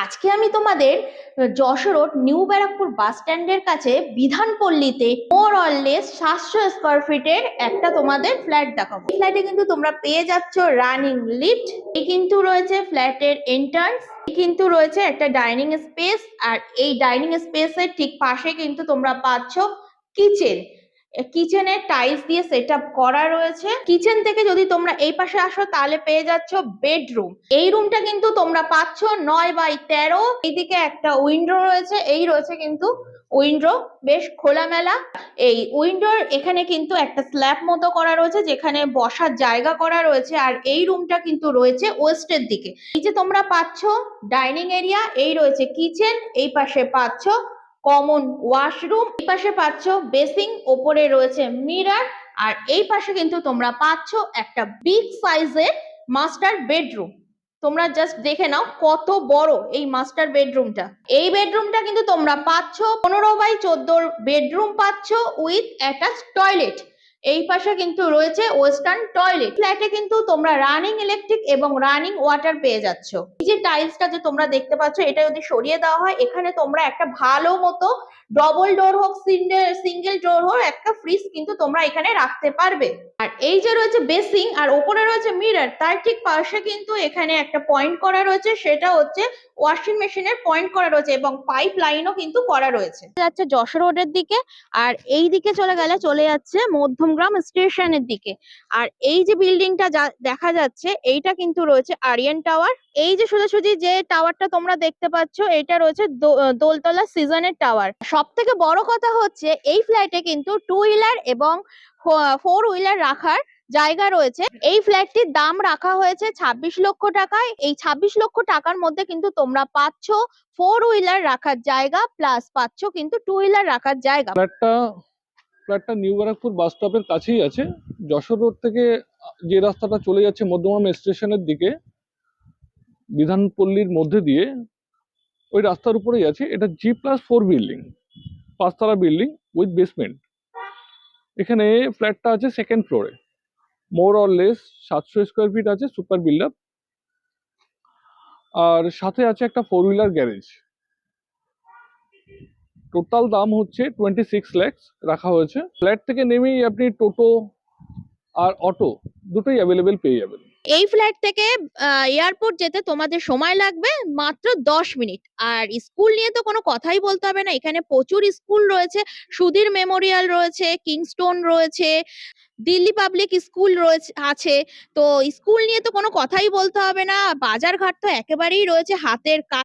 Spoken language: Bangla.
আজকে আমি তোমাদের যশোর রোড নিউ ব্যারাকপুর বাস স্ট্যান্ডের কাছে বিধানপল্লীতে মোর অর লেস 700 স্কোয়ার ফিটের একটা তোমাদের ফ্ল্যাট দেখাবো। এই ফ্ল্যাটে কিন্তু তোমরা পেয়ে যাচ্ছ রানিং লিফট, এই কিন্তু রয়েছে ফ্ল্যাটের এন্ট্রান্স, কিন্তু রয়েছে একটা ডাইনিং স্পেস, আর এই ডাইনিং স্পেসের ঠিক পাশে কিন্তু তোমরা পাচ্ছ কিচেন। কিচেনের টাইলস দিয়ে সেট আপ করা রয়েছে। কিচেন থেকে যদি তোমরা এই পাশে আসো তাহলে পেয়ে যাচ্ছ বেডরুম। এই রুমটা কিন্তু তোমরা পাচ্ছ 9x13। এইদিকে একটা উইন্ডো রয়েছে, এই রয়েছে কিন্তু উইন্ডো বেশ খোলামেলা। এই উইন্ডোর এখানে কিন্তু একটা স্ল্যাব মতো করা রয়েছে যেখানে বসার জায়গা করা রয়েছে, আর এই রুমটা কিন্তু রয়েছে ওয়েস্টের দিকে। এই যে তোমরা পাচ্ছ ডাইনিং এরিয়া, এই রয়েছে কিচেন, এই পাশে পাচ্ছ কমন ওয়াশরুম, এই পাশে পাচ্ছ বেসিং, ওপরে রয়েছে মিরর, আর এই পাশে কিন্তু তোমরা পাচ্ছ একটা বিগ সাইজের মাস্টার বেডরুম। তোমরা জাস্ট দেখে নাও কত বড় এই মাস্টার বেডরুমটা। এই বেডরুমটা কিন্তু তোমরা পাচ্ছ 15x14 বেডরুম পাচ্ছ উইথ অ্যাটাচ টয়লেট। এই পাশে কিন্তু রয়েছে ওয়েস্টার্ন টয়লেট। ফ্ল্যাটে কিন্তু তোমরা রানিং ইলেকট্রিক এবং রানিং ওয়াটার পেয়ে যাচ্ছ। এই যে টাইলসটা যে তোমরা দেখতে পাচ্ছ, এটা যদি সরিয়ে দেওয়া হয় এখানে তোমরা একটা ভালো মতো ডবল ডোর হোক সিঙ্গেল ডোর হোক একটা ফ্রিজ কিন্তু তোমরা এখানে রাখতে পারবে। আর এই যে রয়েছে বেসিং আর ওপরে রয়েছে মিরর, তার ঠিক পাশে কিন্তু এখানে একটা পয়েন্ট করা রয়েছে, সেটা হচ্ছে ওয়াশিং মেশিনের পয়েন্ট করা রয়েছে এবং পাইপ লাইনও কিন্তু করা রয়েছে। যাচ্ছে যশোর রোডের দিকে, আর এই দিকে চলে গেলে চলে যাচ্ছে মধ্যমগ্রাম স্টেশনের দিকে। আর এই যে বিল্ডিংটা দেখা যাচ্ছে এইটা কিন্তু রয়েছে আরিয়ান টাওয়ার। এই যে সোজাসুজি যে টাওয়ারটা তোমরা দেখতে পাচ্ছ এটা রয়েছে দোলতলা সিজনের টাওয়ার। সব থেকে বড় কথা হচ্ছে এই ফ্ল্যাটে কিন্তু 2 হুইলার এবং 4 হুইলার রাখার জায়গা রয়েছে। এই ফ্ল্যাটটির দাম রাখা হয়েছে 26 লক্ষ টাকায়। এই 26 লক্ষ টাকার মধ্যে কিন্তু তোমরা পাচ্ছ 4 হুইলার রাখার জায়গা প্লাস পাচ্ছ কিন্তু 2 হুইলার রাখার জায়গা। ফ্ল্যাটটা নিউ ব্যারাকপুর বাস স্টপের কাছেই আছে। যশোর রোড থেকে যে রাস্তাটা চলে যাচ্ছে মধ্যমগ্রাম স্টেশনের দিকে বিধানপল্লীর মধ্যে দিয়ে, ওই রাস্তার উপরেই আছে। এটা G+4 বিল্ডিং, 5 তলা বিল্ডিং উইথ বেসমেন্ট। এখানে ফ্ল্যাটটা আছে সেকেন্ড ফ্লোরে। More or less 700 square feet আছে, সুপার বিল্ড আপ। আর সাথে আছে একটা 4 হুইলার গ্যারেজ। টোটাল দাম হচ্ছে 26 লাখ রাখা হয়েছে। ফ্ল্যাট থেকে নেমেই আপনি টোটো আর অটো দুটোই অ্যাভেলেবেল পেয়ে যাবেন। এই ফ্ল্যাট থেকে এয়ারপোর্ট যেতে তোমাদের সময় লাগবে মাত্র 10 মিনিট। আর স্কুল নিয়ে তো কোনো কথাই বলতে হবে না, এখানে প্রচুর স্কুল রয়েছে। সুধীর মেমোরিয়াল রয়েছে, কিংস্টোন রয়েছে, দিল্লি পাবলিক স্কুল রয়েছে আছে। তো স্কুল নিয়ে তো কোনো কথাই বলতে হবে না। বাজার ঘাট তো একেবারেই রয়েছে হাতের কাছে।